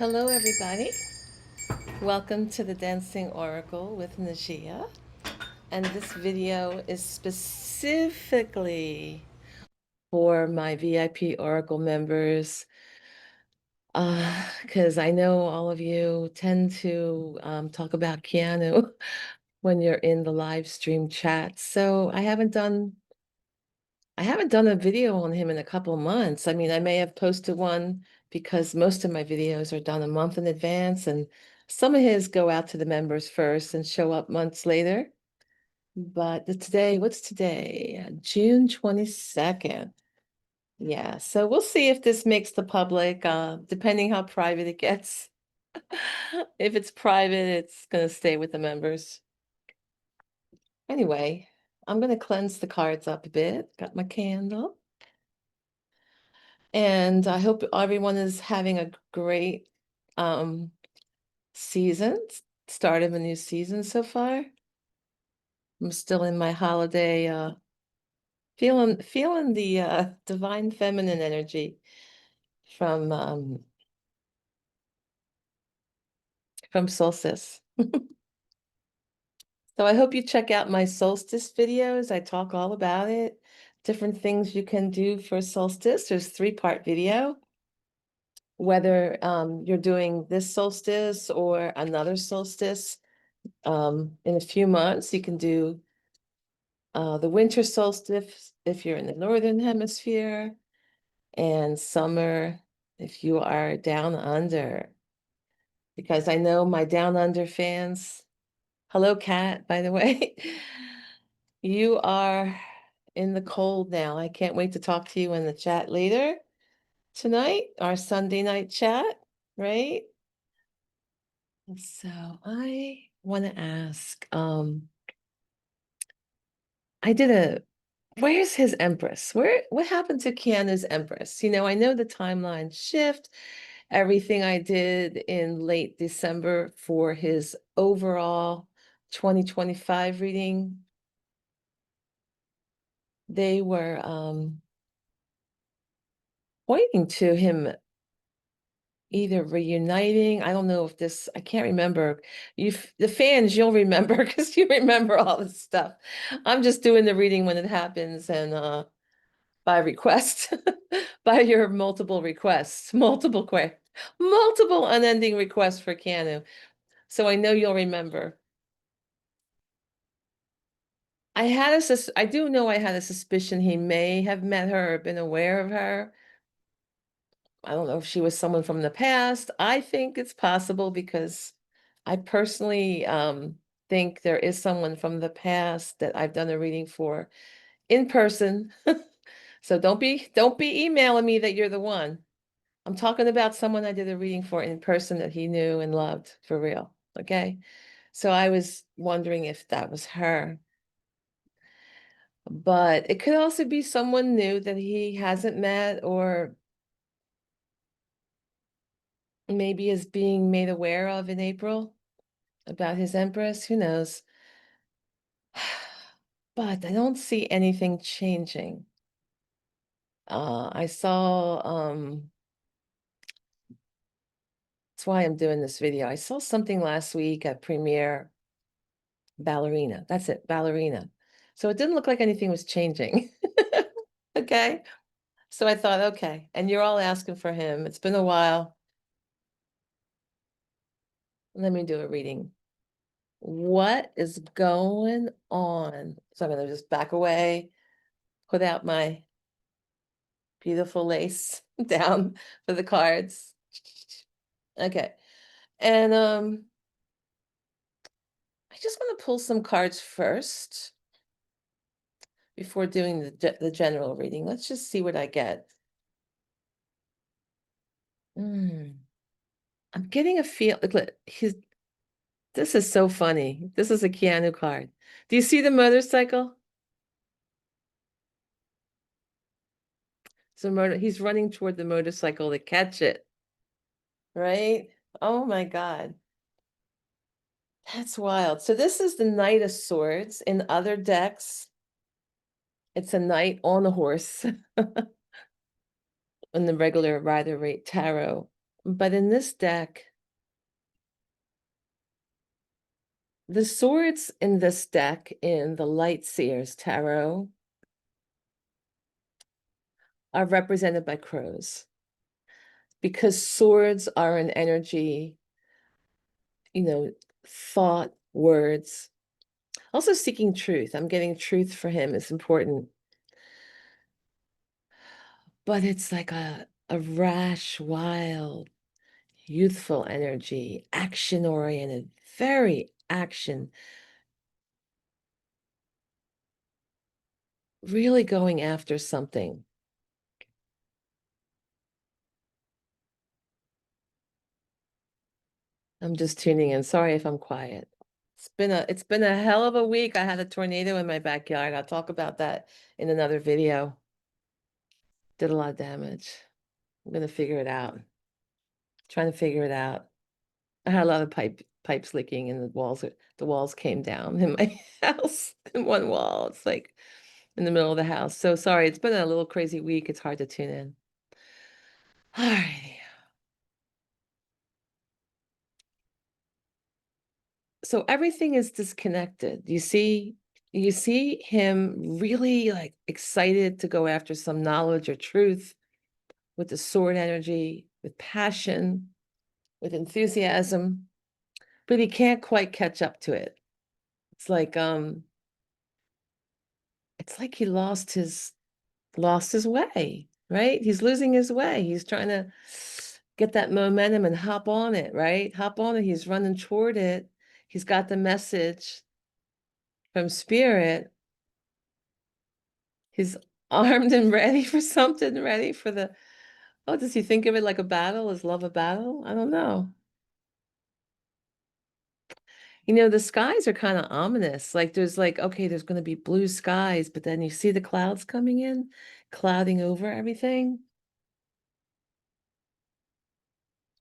Hello, everybody. Welcome to the Dancing Oracle with Najia. And this video is specifically for my VIP Oracle members because I know all of you tend to talk about Keanu when you're in the live stream chat. So I haven't done a video on him in a couple of months. I mean, I may have posted one because most of my videos are done a month in advance, and some of his go out to the members first and show up months later. But today, what's today? June 22nd. Yeah, so we'll see if this makes the public, depending how private it gets. If it's private, it's going to stay with the members. Anyway, I'm going to cleanse the cards up a bit. Got my candle. And I hope everyone is having a great season, start of a new season so far. I'm still in my holiday, feeling the divine feminine energy from solstice. So I hope you check out my solstice videos. I talk all about it, different things you can do for solstice. There's a 3-part video. Whether you're doing this solstice or another solstice, in a few months, you can do the winter solstice if you're in the northern hemisphere, and summer if you are down under. Because I know my down under fans, hello Kat, by the way, you are in the cold now. I can't wait to talk to you in the chat later tonight, our Sunday night chat, right? So I want to ask, where's his Empress? What happened to Keanu's Empress? I know the timeline shift, everything I did in late December for his overall 2025 reading, they were pointing to him either reuniting. I don't know if this, I can't remember. The fans, you'll remember because you remember all this stuff. I'm just doing the reading when it happens, and by request, by your multiple requests, multiple unending requests for Keanu. So I know you'll remember. I do know I had a suspicion he may have met her or been aware of her. I don't know if she was someone from the past. I think it's possible because I personally think there is someone from the past that I've done a reading for in person. So don't be emailing me that you're the one. I'm talking about someone I did a reading for in person that he knew and loved for real. Okay. So I was wondering if that was her. But it could also be someone new that he hasn't met, or maybe is being made aware of in April about his Empress. Who knows? But I don't see anything changing. I saw, that's why I'm doing this video. I saw something last week at Premiere, ballerina. That's it, ballerina. So it didn't look like anything was changing. Okay. So I thought, okay. And you're all asking for him. It's been a while. Let me do a reading. What is going on? So I'm going to just back away, put out my beautiful lace down for the cards. Okay. And I just want to pull some cards first before doing the general reading. Let's just see what I get. I'm getting a feel. Look, this is so funny. This is a Keanu card. Do you see the motorcycle? He's running toward the motorcycle to catch it. Right? Oh my God. That's wild. So this is the Knight of Swords. In other decks, it's a knight on a horse in the regular Rider-Waite tarot. But in this deck, the swords in this deck in the Light Seers Tarot are represented by crows because swords are an energy, thought, words. Also seeking truth. I'm getting truth for him is important. But it's like a rash, wild, youthful energy, action-oriented, very action, really going after something. I'm just tuning in. Sorry if I'm quiet. It's been a hell of a week. I had a tornado in my backyard. I'll talk about that in another video. Did a lot of damage. I'm gonna figure it out. Trying to figure it out. I had a lot of pipes leaking and the walls came down in my house in one wall. It's like in the middle of the house. So sorry, it's been a little crazy week. It's hard to tune in. All righty. So everything is disconnected. You see him really like excited to go after some knowledge or truth with the sword energy, with passion, with enthusiasm, but he can't quite catch up to it. It's like he lost his way, right? He's losing his way. He's trying to get that momentum and hop on it, right? Hop on it. He's running toward it. He's got the message from spirit. He's armed and ready for something, ready for the, oh, does he think of it like a battle? Is love a battle? I don't know. The skies are kind of ominous. Like there's like, okay, there's going to be blue skies, but then you see the clouds coming in, clouding over everything.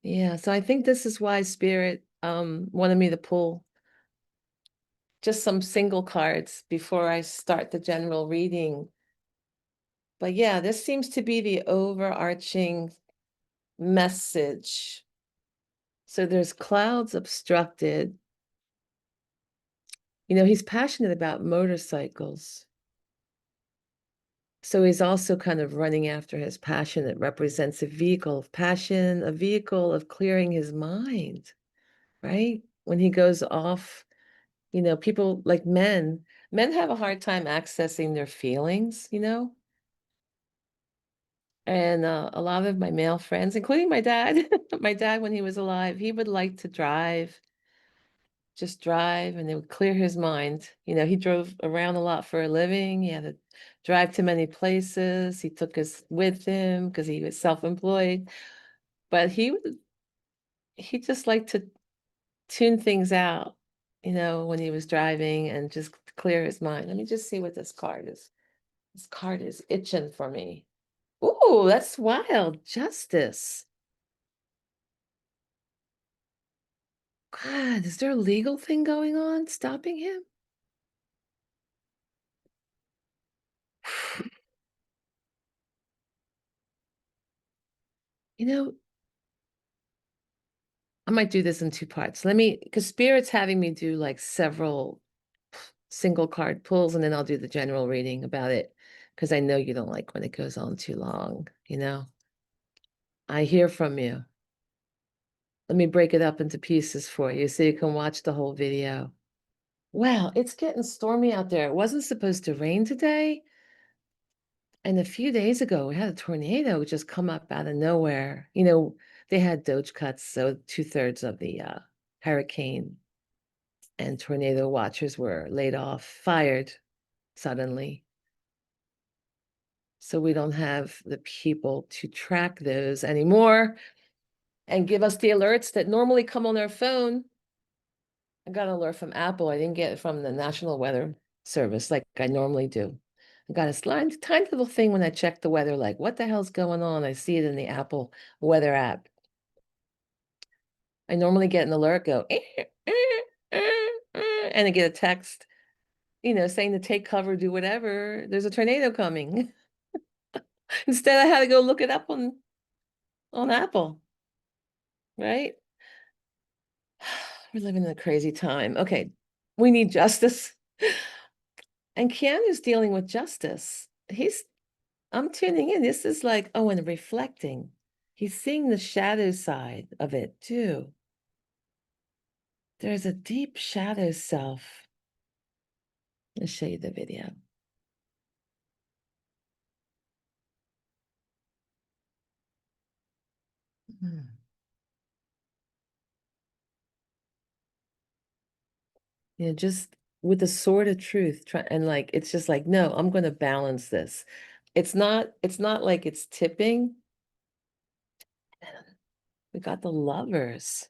Yeah, so I think this is why Spirit wanted me to pull just some single cards before I start the general reading. But yeah, this seems to be the overarching message. So there's clouds obstructed. He's passionate about motorcycles. So he's also kind of running after his passion. It represents a vehicle of passion, a vehicle of clearing his mind, right? When he goes off, people like men have a hard time accessing their feelings, and a lot of my male friends, including my dad, my dad, when he was alive, he would like to just drive, and it would clear his mind. He drove around a lot for a living. He had to drive to many places. He took us with him because he was self-employed. But he just liked to tune things out, when he was driving and just clear his mind. Let me just see what this card is. This card is itching for me. Ooh, that's wild. Justice. God, is there a legal thing going on stopping him? You know, I might do this in two parts. Because Spirit's having me do like several single card pulls, and then I'll do the general reading about it. Because I know you don't like when it goes on too long. I hear from you. Let me break it up into pieces for you so you can watch the whole video. Wow, it's getting stormy out there. It wasn't supposed to rain today. And a few days ago, we had a tornado just come up out of nowhere. They had doge cuts, so 2/3 of the hurricane and tornado watchers were laid off, fired suddenly. So we don't have the people to track those anymore and give us the alerts that normally come on our phone. I got an alert from Apple. I didn't get it from the National Weather Service like I normally do. I got a tiny little thing when I check the weather, like, what the hell's going on? I see it in the Apple weather app. I normally get an alert, go, and I get a text, saying to take cover, do whatever. There's a tornado coming. Instead, I had to go look it up on Apple. right? We're living in a crazy time. Okay, we need justice. And Keanu's dealing with justice. I'm tuning in. This is like, oh, and reflecting. He's seeing the shadow side of it too. There's a deep shadow self. Let's show you the video. Just with the sword of truth, and like it's just like, no, I'm going to balance this. It's not like it's tipping. We got the lovers.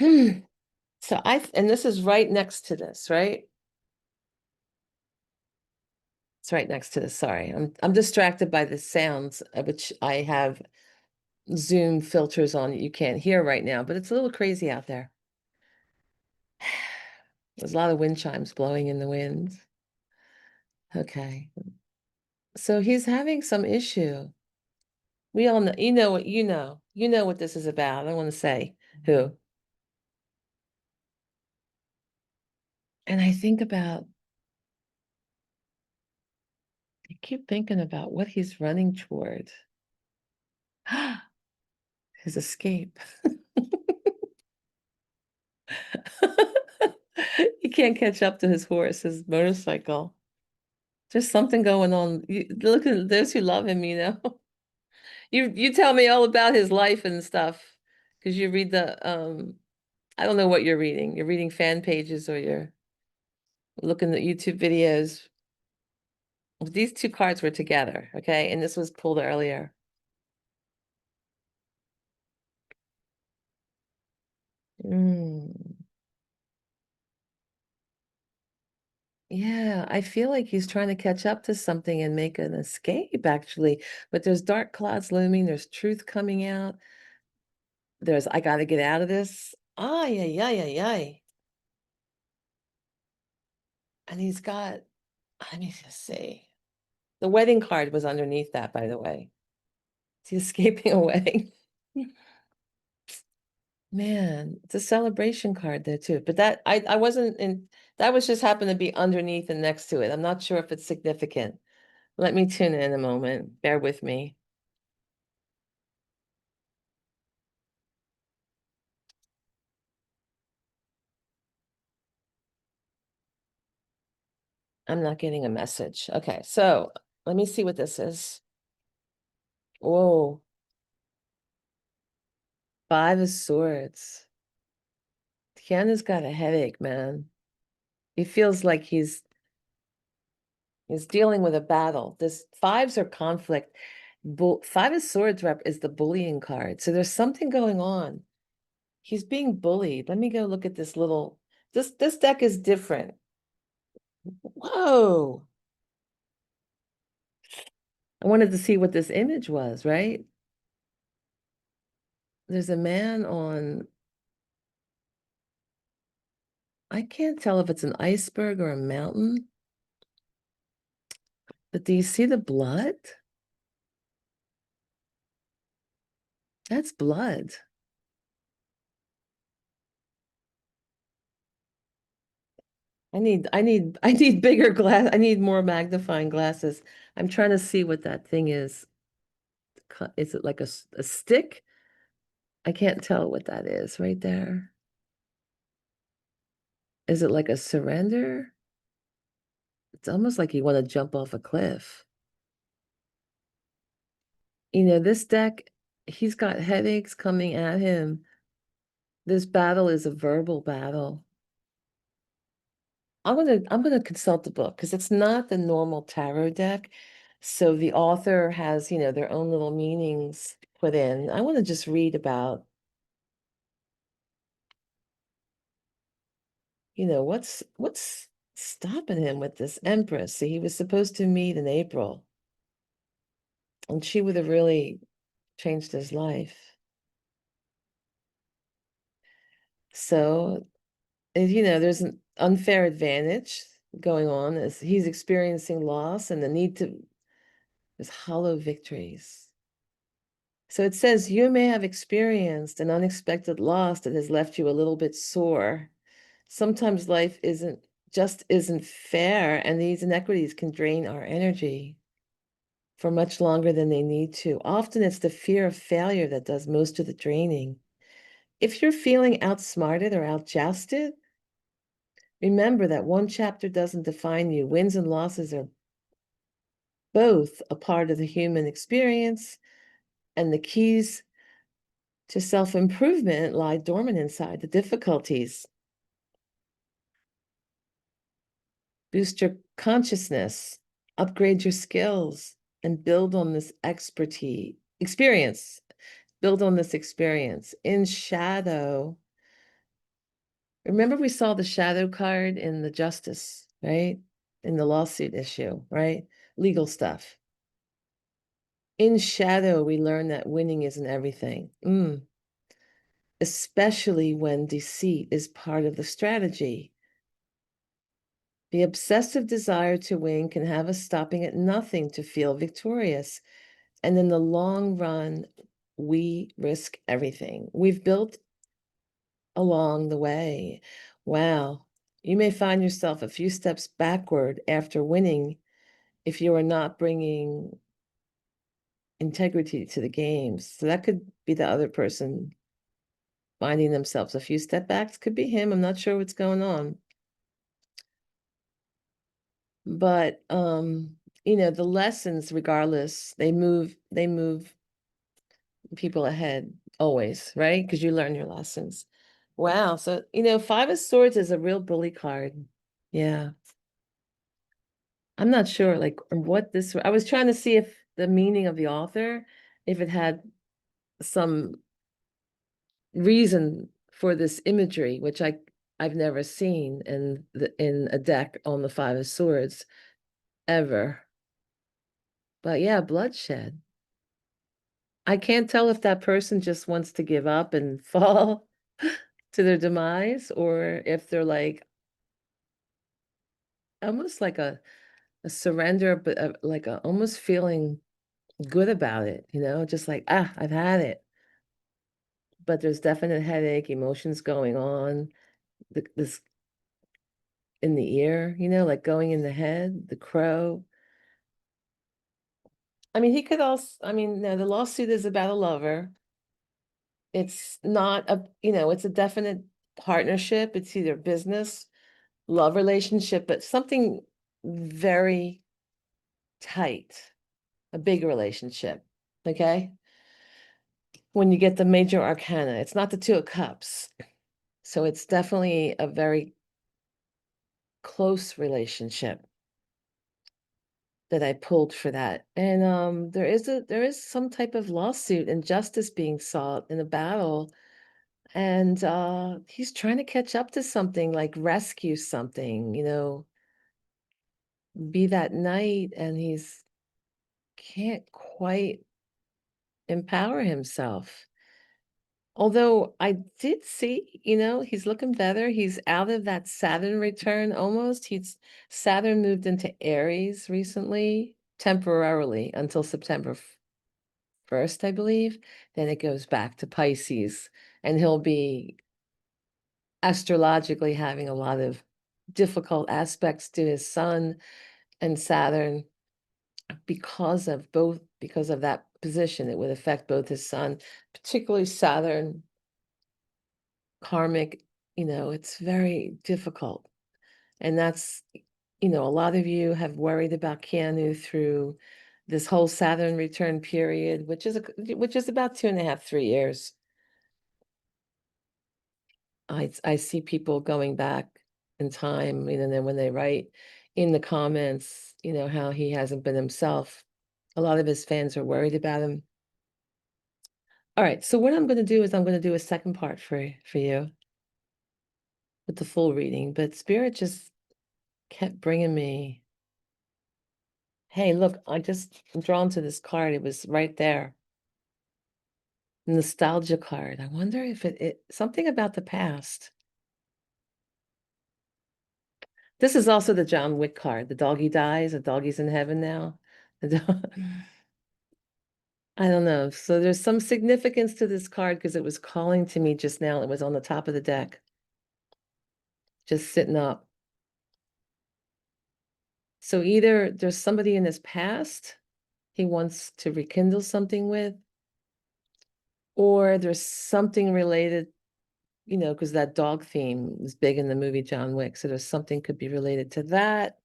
So and this is right next to this, right? It's right next to this. Sorry. I'm distracted by the sounds, which I have Zoom filters on that you can't hear right now, but it's a little crazy out there. There's a lot of wind chimes blowing in the wind. Okay. So he's having some issue. We all know, you know what you know what this is about. I don't want to say who. And I keep thinking about what he's running toward. His escape. He can't catch up to his horse, his motorcycle. There's something going on. Look at those who love him, you know. You tell me all about his life and stuff. Because you read I don't know what you're reading. You're reading fan pages or you're looking at YouTube videos. These two cards were together, okay? And this was pulled earlier. Mm. Yeah, I feel like he's trying to catch up to something and make an escape, actually. But there's dark clouds looming, there's truth coming out. There's, I gotta get out of this. Ay, ay, ay, ay, ay. And he's got, let me just see. The wedding card was underneath that, by the way. Is he escaping away? Man, it's a celebration card there too. But that I wasn't in, that was just happened to be underneath and next to it. I'm not sure if it's significant. Let me tune in a moment. Bear with me. I'm not getting a message. Okay, so let me see what this is. Whoa, Five of Swords. Keanu's got a headache, man. He feels like he's dealing with a battle. This fives are conflict. Five of Swords rep is the bullying card. So there's something going on. He's being bullied. Let me go look at this little, this deck is different. Whoa. I wanted to see what this image was, right? There's a man on, I can't tell if it's an iceberg or a mountain, but do you see the blood? That's blood. I need bigger glass. I need more magnifying glasses. I'm trying to see what that thing is. Is it like a stick? I can't tell what that is right there. Is it like a surrender? It's almost like you want to jump off a cliff. This deck, he's got headaches coming at him. This battle is a verbal battle. I'm gonna consult the book because it's not the normal tarot deck. So the author has, their own little meanings put in. I want to just read about, what's stopping him with this Empress. See, he was supposed to meet in April, and she would have really changed his life. So, there's an unfair advantage going on as he's experiencing loss and the need to, there's hollow victories. So it says you may have experienced an unexpected loss that has left you a little bit sore. Sometimes life isn't fair, and these inequities can drain our energy for much longer than they need to. Often it's the fear of failure that does most of the draining. If you're feeling outsmarted or outjousted, remember that one chapter doesn't define you. Wins and losses are both a part of the human experience, and the keys to self-improvement lie dormant inside the difficulties. Boost your consciousness, upgrade your skills, and build on this experience. Build on this experience. In shadow, remember we saw the shadow card in the justice, right? In the lawsuit issue, right? Legal stuff. In shadow, we learn that winning isn't everything. Especially when deceit is part of the strategy. The obsessive desire to win can have us stopping at nothing to feel victorious. And in the long run, we risk everything we've built along the way. Wow. You may find yourself a few steps backward after winning if you are not bringing integrity to the games. So that could be the other person finding themselves a few step backs. Could be him. I'm not sure what's going on. But the lessons, regardless, they move people ahead always, right? Because you learn your lessons. Wow. So, Five of Swords is a real bully card. Yeah. I'm not sure like what this, I was trying to see if the meaning of the author, if it had some reason for this imagery, which I've never seen in a deck on the Five of Swords ever. But yeah, bloodshed. I can't tell if that person just wants to give up and fall to their demise, or if they're like almost like a surrender, but like a almost feeling good about it, just like, I've had it. But there's definite headache, emotions going on, this in the ear, like going in the head, the crow. I mean, he could also, no, the lawsuit is about a lover. It's not it's a definite partnership. It's either business, love relationship, but something very tight, a big relationship. Okay. When you get the major arcana, it's not the Two of Cups. So it's definitely a very close relationship that I pulled for that. And there is some type of lawsuit and justice being sought in a battle. And he's trying to catch up to something, like rescue something, be that knight, and he's can't quite empower himself. Although I did see, he's looking better. He's out of that Saturn return almost. Saturn moved into Aries recently, temporarily until September 1st, I believe. Then it goes back to Pisces, and he'll be astrologically having a lot of difficult aspects to his sun and Saturn because of that position. It would affect both his sun, particularly Saturn, karmic, it's very difficult. And that's, a lot of you have worried about Keanu through this whole Saturn return period, which is about 2.5, 3 years. I see people going back in time, and then when they write in the comments, how he hasn't been himself. A lot of his fans are worried about him. All right, so what I'm going to do is I'm going to do a second part for you with the full reading, but Spirit just kept bringing me, hey, look, I'm drawn to this card. It was right there. Nostalgia card. I wonder if it something about the past. This is also the John Wick card. The doggy dies, the doggy's in heaven now. I don't know. So there's some significance to this card because it was calling to me just now. It was on the top of the deck, just sitting up. So either there's somebody in his past he wants to rekindle something with, or there's something related, you know, because that dog theme is big in the movie John Wick. So there's something could be related to that.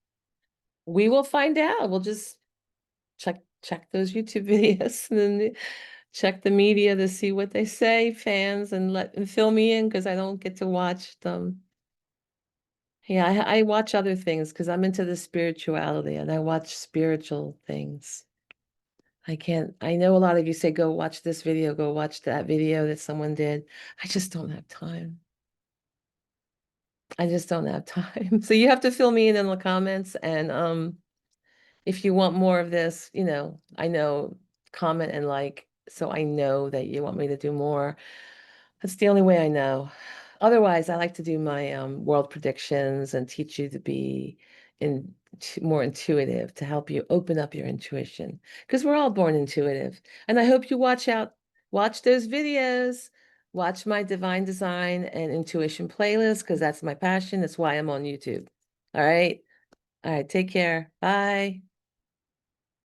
We will find out. We'll just check those YouTube videos and then check the media to see what they say, fans, and fill me in because I don't get to watch them. Yeah, I watch other things because I'm into the spirituality and I watch spiritual things. I know a lot of you say, go watch this video, go watch that video that someone did. I just don't have time. I just don't have time. So you have to fill me in the comments. And if you want more of this, you know, I know, comment and like, so I know that you want me to do more. That's the only way I know. Otherwise, I like to do my world predictions and teach you to be more intuitive to help you open up your intuition because we're all born intuitive. And I hope you watch those videos, watch my divine design and intuition playlist because that's my passion. That's why I'm on YouTube. All right. All right. Take care. Bye.